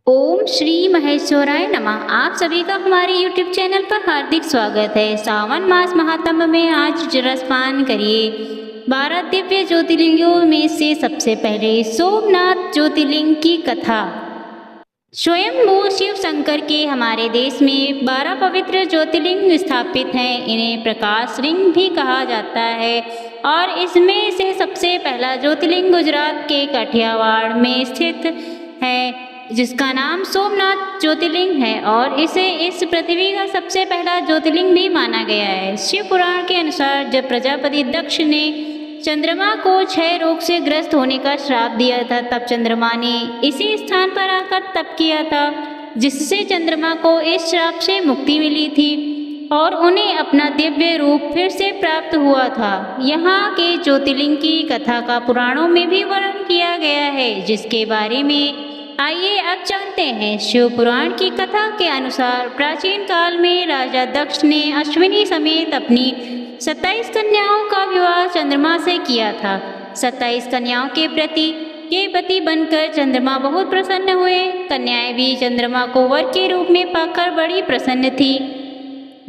ओम श्री महेश्वराय नमः। आप सभी का हमारे YouTube चैनल पर हार्दिक स्वागत है। सावन मास महात्म्य में आज रसपान करिए। 12 दिव्य ज्योतिर्लिंगों में से सबसे पहले सोमनाथ ज्योतिर्लिंग की कथा। स्वयं शिव शंकर के हमारे देश में 12 पवित्र ज्योतिर्लिंग स्थापित हैं। इन्हें प्रकाश लिंग भी कहा जाता है और इसमें से सबसे पहला ज्योतिर्लिंग गुजरात के काठियावाड़ में स्थित है, जिसका नाम सोमनाथ ज्योतिर्लिंग है और इसे इस पृथ्वी का सबसे पहला ज्योतिर्लिंग भी माना गया है। शिव पुराण के अनुसार जब प्रजापति दक्ष ने चंद्रमा को क्षय रोग से ग्रस्त होने का श्राप दिया था, तब चंद्रमा ने इसी स्थान पर आकर तप किया था, जिससे चंद्रमा को इस श्राप से मुक्ति मिली थी और उन्हें अपना दिव्य रूप फिर से प्राप्त हुआ था। यहाँ के ज्योतिर्लिंग की कथा का पुराणों में भी वर्णन किया गया है, जिसके बारे में आइए अब जानते हैं। शिव पुराण की कथा के अनुसार प्राचीन काल में राजा दक्ष ने अश्विनी समेत अपनी 27 कन्याओं का विवाह चंद्रमा से किया था। 27 कन्याओं के पति बनकर चंद्रमा बहुत प्रसन्न हुए। कन्याएं भी चंद्रमा को वर के रूप में पाकर बड़ी प्रसन्न थी,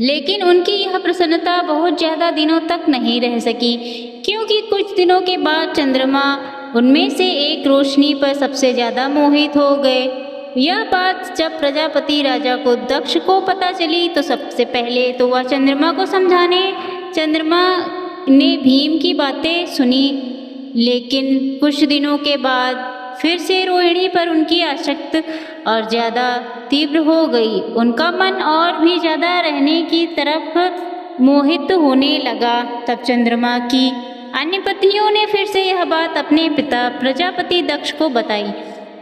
लेकिन उनकी यह प्रसन्नता बहुत ज़्यादा दिनों तक नहीं रह सकी, क्योंकि कुछ दिनों के बाद चंद्रमा उनमें से एक रोशनी पर सबसे ज़्यादा मोहित हो गए। यह बात जब प्रजापति राजा को दक्ष को पता चली तो सबसे पहले तो वह चंद्रमा को समझाने चंद्रमा ने भीम की बातें सुनी, लेकिन कुछ दिनों के बाद फिर से रोहिणी पर उनकी आसक्ति और ज़्यादा तीव्र हो गई। उनका मन और भी ज़्यादा रहने की तरफ मोहित होने लगा। तब चंद्रमा की अन्य पत्नियों ने फिर से यह बात अपने पिता प्रजापति दक्ष को बताई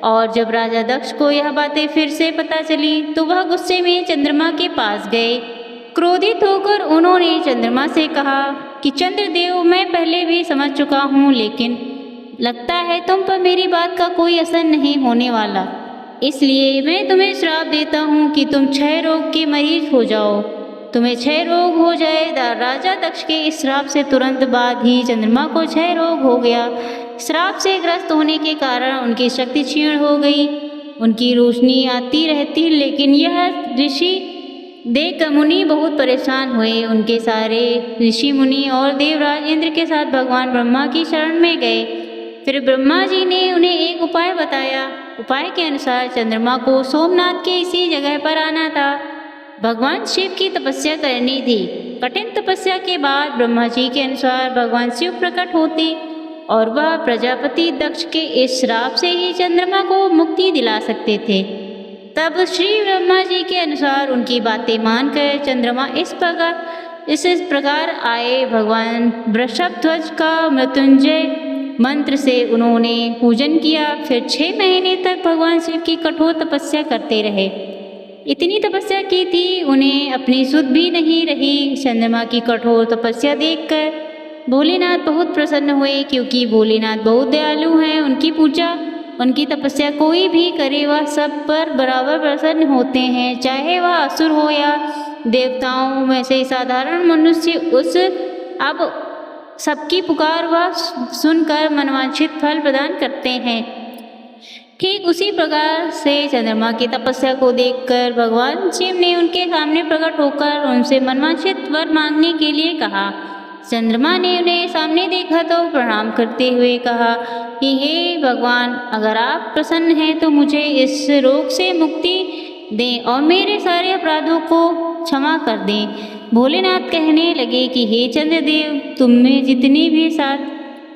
और जब राजा दक्ष को यह बातें फिर से पता चली तो वह गुस्से में चंद्रमा के पास गए। क्रोधित होकर उन्होंने चंद्रमा से कहा कि चंद्रदेव, मैं पहले भी समझ चुका हूँ, लेकिन लगता है तुम पर मेरी बात का कोई असर नहीं होने वाला, इसलिए मैं तुम्हें श्राप देता हूँ कि तुम क्षय रोग के मरीज हो जाओ। तुम्हें क्षय रोग हो जाए। राजा दक्ष के इस श्राप से तुरंत बाद ही चंद्रमा को क्षय रोग हो गया। श्राप से ग्रस्त होने के कारण उनकी शक्ति क्षीण हो गई। उनकी रोशनी आती रहती, लेकिन यह ऋषि देख मुनि बहुत परेशान हुए। उनके सारे ऋषि मुनि और देवराज इंद्र के साथ भगवान ब्रह्मा की शरण में गए। फिर ब्रह्मा जी ने उन्हें एक उपाय बताया। उपाय के अनुसार चंद्रमा को सोमनाथ के इसी जगह पर आना था। भगवान शिव की तपस्या करनी थी। कठिन तपस्या के बाद ब्रह्मा जी के अनुसार भगवान शिव प्रकट होते और वह प्रजापति दक्ष के इस श्राप से ही चंद्रमा को मुक्ति दिला सकते थे। तब श्री ब्रह्मा जी के अनुसार उनकी बातें मानकर चंद्रमा इस प्रकार आए। भगवान वृषभध्वज का मृत्युंजय मंत्र से उन्होंने पूजन किया। फिर 6 महीने तक भगवान शिव की कठोर तपस्या करते रहे। इतनी तपस्या की थी, उन्हें अपनी सुध भी नहीं रही। चंद्रमा की कठोर तपस्या देखकर भोलेनाथ बहुत प्रसन्न हुए, क्योंकि भोलेनाथ बहुत दयालु हैं। उनकी पूजा, उनकी तपस्या कोई भी करे वह सब पर बराबर प्रसन्न होते हैं, चाहे वह असुर हो या देवताओं में से साधारण मनुष्य। अब सबकी पुकार वह सुनकर मनवांछित फल प्रदान करते हैं। ठीक उसी प्रकार से चंद्रमा की तपस्या को देखकर भगवान शिव ने उनके सामने प्रकट होकर उनसे मनवांछित वर मांगने के लिए कहा। चंद्रमा ने उन्हें सामने देखा तो प्रणाम करते हुए कहा कि हे भगवान, अगर आप प्रसन्न हैं तो मुझे इस रोग से मुक्ति दें और मेरे सारे अपराधों को क्षमा कर दें। भोलेनाथ कहने लगे कि हे चंद्रदेव, तुमने जितनी भी साथ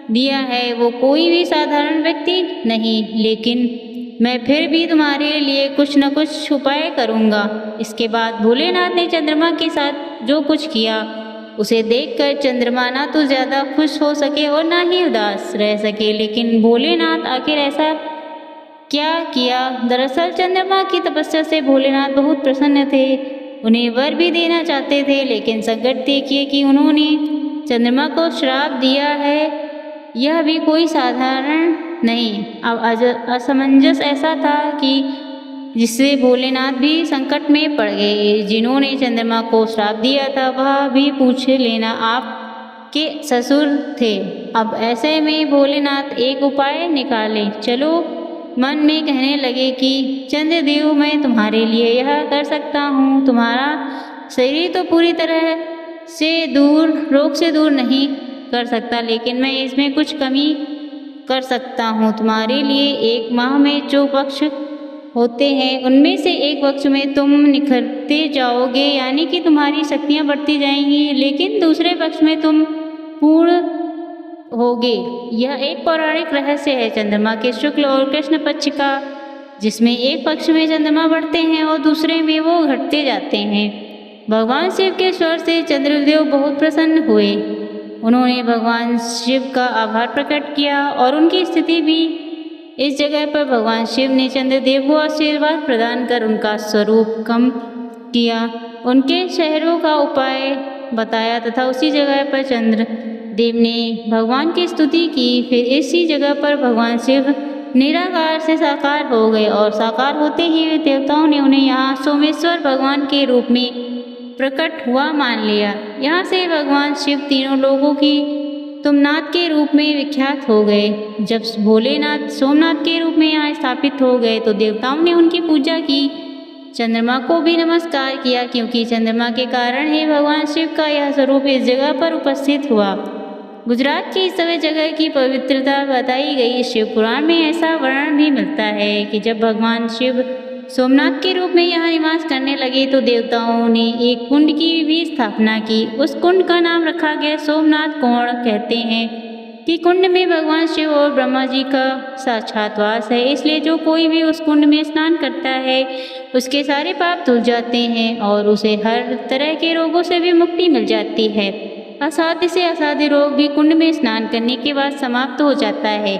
दिया है वो कोई भी साधारण व्यक्ति नहीं, लेकिन मैं फिर भी तुम्हारे लिए कुछ न कुछ उपाय करूँगा। इसके बाद भोलेनाथ ने चंद्रमा के साथ जो कुछ किया उसे देखकर चंद्रमा ना तो ज़्यादा खुश हो सके और ना ही उदास रह सके। लेकिन भोलेनाथ आखिर ऐसा क्या किया? दरअसल चंद्रमा की तपस्या से भोलेनाथ बहुत प्रसन्न थे, उन्हें वर भी देना चाहते थे, लेकिन संकट देखिए कि उन्होंने चंद्रमा को श्राप दिया है, यह भी कोई साधारण नहीं। अब असमंजस ऐसा था कि जिससे भोलेनाथ भी संकट में पड़ गए। जिन्होंने चंद्रमा को श्राप दिया था वह भी पूछ लेना आपके ससुर थे। अब ऐसे में भोलेनाथ एक उपाय निकाले। चलो मन में कहने लगे कि चंद्रदेव, मैं तुम्हारे लिए यह कर सकता हूँ। तुम्हारा शरीर तो पूरी तरह से रोग से दूर नहीं कर सकता, लेकिन मैं इसमें कुछ कमी कर सकता हूँ। तुम्हारे लिए एक माह में जो पक्ष होते हैं उनमें से एक पक्ष में तुम निखरते जाओगे, यानी कि तुम्हारी शक्तियाँ बढ़ती जाएंगी, लेकिन दूसरे पक्ष में तुम पूर्ण होगे। यह एक पौराणिक रहस्य है चंद्रमा के शुक्ल और कृष्ण पक्ष का, जिसमें एक पक्ष में चंद्रमा बढ़ते हैं और दूसरे में वो घटते जाते हैं। भगवान शिव के स्वर से चंद्रदेव बहुत प्रसन्न हुए। उन्होंने भगवान शिव का आभार प्रकट किया और उनकी स्थिति भी। इस जगह पर भगवान शिव ने चंद्रदेव को आशीर्वाद प्रदान कर उनका स्वरूप कम किया, उनके शहरों का उपाय बताया तथा उसी जगह पर चंद्रदेव ने भगवान की स्तुति की। फिर इसी जगह पर भगवान शिव निराकार से साकार हो गए और साकार होते ही देवताओं ने उन्हें यहाँ सोमेश्वर भगवान के रूप में प्रकट हुआ मान लिया। यहाँ से भगवान शिव तीनों लोगों की तुमनाथ के रूप में विख्यात हो गए। जब भोलेनाथ सोमनाथ के रूप में यहाँ स्थापित हो गए तो देवताओं ने उनकी पूजा की। चंद्रमा को भी नमस्कार किया, क्योंकि चंद्रमा के कारण ही भगवान शिव का यह स्वरूप इस जगह पर उपस्थित हुआ। गुजरात की इस समय जगह की पवित्रता बताई गई। शिव पुराण में ऐसा वर्णन भी मिलता है कि जब भगवान शिव सोमनाथ के रूप में यहाँ निवास करने लगे तो देवताओं ने एक कुंड की भी स्थापना की। उस कुंड का नाम रखा गया सोमनाथ कुंड। कहते हैं कि कुंड में भगवान शिव और ब्रह्मा जी का साक्षात वास है, इसलिए जो कोई भी उस कुंड में स्नान करता है उसके सारे पाप धुल जाते हैं और उसे हर तरह के रोगों से भी मुक्ति मिल जाती है। असाध्य से असाध्य रोग भी कुंड में स्नान करने के बाद समाप्त हो जाता है,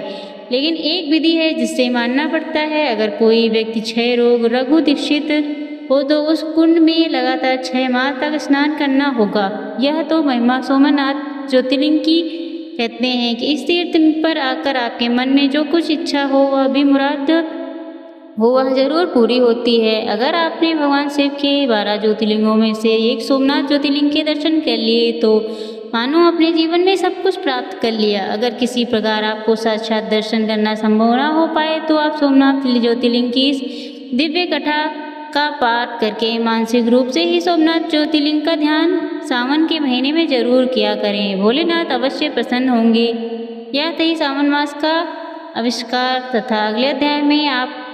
लेकिन एक विधि है जिससे मानना पड़ता है। अगर कोई व्यक्ति क्षय रोग रघु दीक्षित हो तो उस कुंड में लगातार 6 माह तक स्नान करना होगा। यह तो महिमा सोमनाथ ज्योतिर्लिंग की कहते हैं कि इस तीर्थ पर आकर आपके मन में जो कुछ इच्छा हो वह भी मुराद हो वह जरूर पूरी होती है। अगर आपने भगवान शिव के 12 ज्योतिर्लिंगों में से एक सोमनाथ ज्योतिर्लिंग के दर्शन कर लिए तो मानो अपने जीवन में सब कुछ प्राप्त कर लिया। अगर किसी प्रकार आपको साक्षात दर्शन करना संभव न हो पाए तो आप सोमनाथ ज्योतिर्लिंग की इस दिव्य कथा का पाठ करके मानसिक रूप से ही सोमनाथ ज्योतिर्लिंग का ध्यान सावन के महीने में जरूर किया करें। भोलेनाथ अवश्य प्रसन्न होंगे। यह थी सावन मास का आविष्कार तथा अगले अध्याय में आप